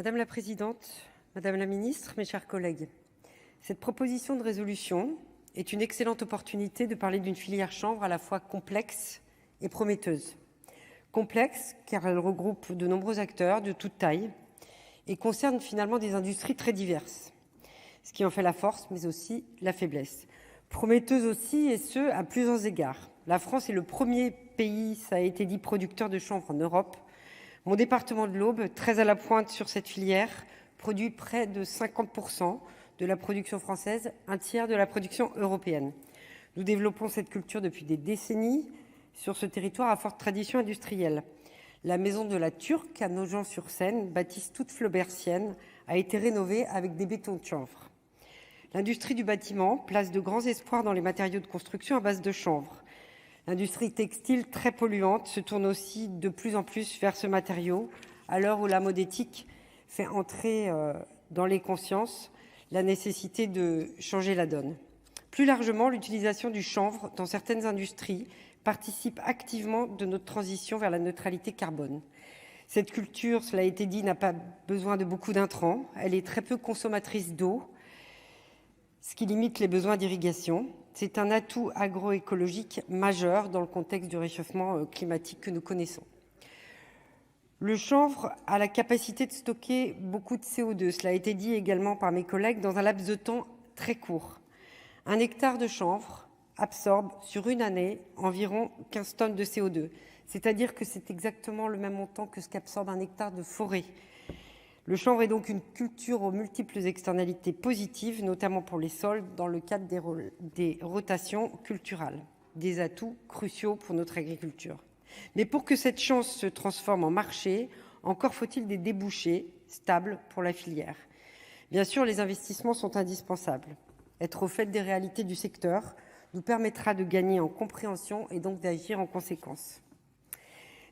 Madame la présidente, madame la ministre, mes chers collègues, cette proposition de résolution est une excellente opportunité de parler d'une filière chanvre à la fois complexe et prometteuse. Complexe car elle regroupe de nombreux acteurs de toute taille et concerne finalement des industries très diverses, ce qui en fait la force mais aussi la faiblesse. Prometteuse aussi, et ce à plusieurs égards. La France est le premier pays, ça a été dit, producteur de chanvre en Europe. Mon département de l'Aube, très à la pointe sur cette filière, produit près de 50% de la production française, un tiers de la production européenne. Nous développons cette culture depuis des décennies sur ce territoire à forte tradition industrielle. La maison de la Turque à Nogent-sur-Seine, bâtisse toute flaubertienne, a été rénovée avec des bétons de chanvre. L'industrie du bâtiment place de grands espoirs dans les matériaux de construction à base de chanvre. L'industrie textile, très polluante, se tourne aussi de plus en plus vers ce matériau, à l'heure où la mode éthique fait entrer dans les consciences la nécessité de changer la donne. Plus largement, l'utilisation du chanvre dans certaines industries participe activement de notre transition vers la neutralité carbone. Cette culture, cela a été dit, n'a pas besoin de beaucoup d'intrants. Elle est très peu consommatrice d'eau, ce qui limite les besoins d'irrigation. C'est un atout agroécologique majeur dans le contexte du réchauffement climatique que nous connaissons. Le chanvre a la capacité de stocker beaucoup de CO2, cela a été dit également par mes collègues, dans un laps de temps très court. 1 hectare de chanvre absorbe sur une année environ 15 tonnes de CO2, c'est-à-dire que c'est exactement le même montant que ce qu'absorbe 1 hectare de forêt. Le chanvre est donc une culture aux multiples externalités positives, notamment pour les sols, dans le cadre des rotations culturales, des atouts cruciaux pour notre agriculture. Mais pour que cette chance se transforme en marché, encore faut-il des débouchés stables pour la filière. Bien sûr, les investissements sont indispensables. Être au fait des réalités du secteur nous permettra de gagner en compréhension et donc d'agir en conséquence.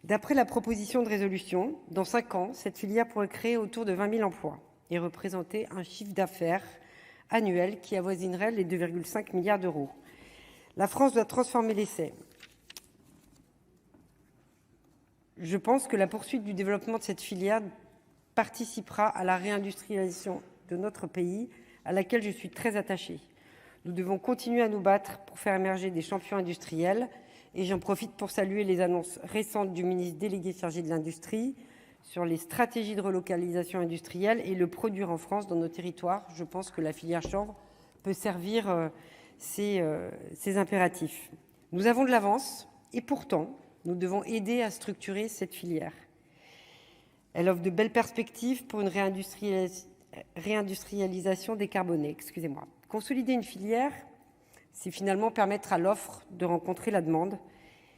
D'après la proposition de résolution, dans 5 ans, cette filière pourrait créer autour de 20 000 emplois et représenter un chiffre d'affaires annuel qui avoisinerait les 2,5 milliards d'euros. La France doit transformer l'essai. Je pense que la poursuite du développement de cette filière participera à la réindustrialisation de notre pays, à laquelle je suis très attachée. Nous devons continuer à nous battre pour faire émerger des champions industriels. Et j'en profite pour saluer les annonces récentes du ministre délégué chargé de l'industrie sur les stratégies de relocalisation industrielle et le produire en France dans nos territoires. Je pense que la filière chanvre peut servir ces impératifs. Nous avons de l'avance et pourtant, nous devons aider à structurer cette filière. Elle offre de belles perspectives pour une réindustrialisation décarbonée. Consolider une filière, c'est finalement permettre à l'offre de rencontrer la demande.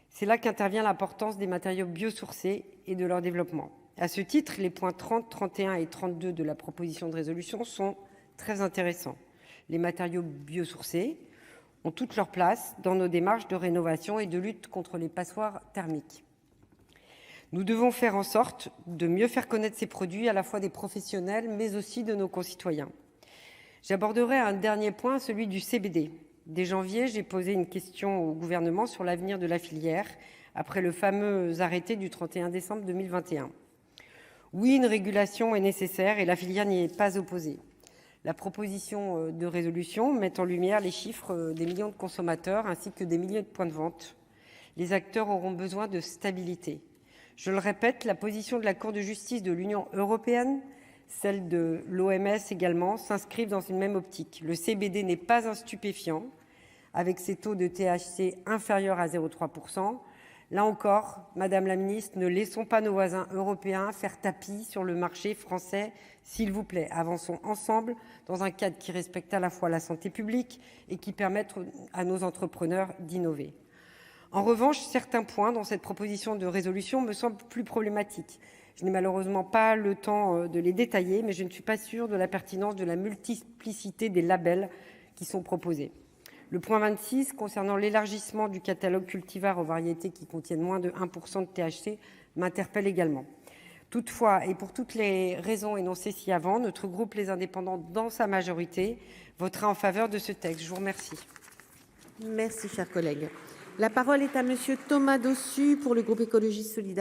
C'est là qu'intervient l'importance des matériaux biosourcés et de leur développement. À ce titre, les points 30, 31 et 32 de la proposition de résolution sont très intéressants. Les matériaux biosourcés ont toute leur place dans nos démarches de rénovation et de lutte contre les passoires thermiques. Nous devons faire en sorte de mieux faire connaître ces produits, à la fois des professionnels, mais aussi de nos concitoyens. J'aborderai un dernier point, celui du CBD. Dès janvier, j'ai posé une question au gouvernement sur l'avenir de la filière, après le fameux arrêté du 31 décembre 2021. Oui, une régulation est nécessaire et la filière n'y est pas opposée. La proposition de résolution met en lumière les chiffres des millions de consommateurs ainsi que des milliers de points de vente. Les acteurs auront besoin de stabilité. Je le répète, la position de la Cour de justice de l'Union européenne, celle de l'OMS également, s'inscrivent dans une même optique. Le CBD n'est pas un stupéfiant, avec ses taux de THC inférieurs à 0,3%. Là encore, Madame la Ministre, ne laissons pas nos voisins européens faire tapis sur le marché français, s'il vous plaît. Avançons ensemble dans un cadre qui respecte à la fois la santé publique et qui permette à nos entrepreneurs d'innover. En revanche, certains points dans cette proposition de résolution me semblent plus problématiques. Je n'ai malheureusement pas le temps de les détailler, mais je ne suis pas sûre de la pertinence de la multiplicité des labels qui sont proposés. Le point 26, concernant l'élargissement du catalogue cultivar aux variétés qui contiennent moins de 1% de THC, m'interpelle également. Toutefois, et pour toutes les raisons énoncées ci-avant, notre groupe Les Indépendants, dans sa majorité, votera en faveur de ce texte. Je vous remercie. Merci, cher collègue. La parole est à Monsieur Thomas Dossus pour le groupe Écologiste Solidarité.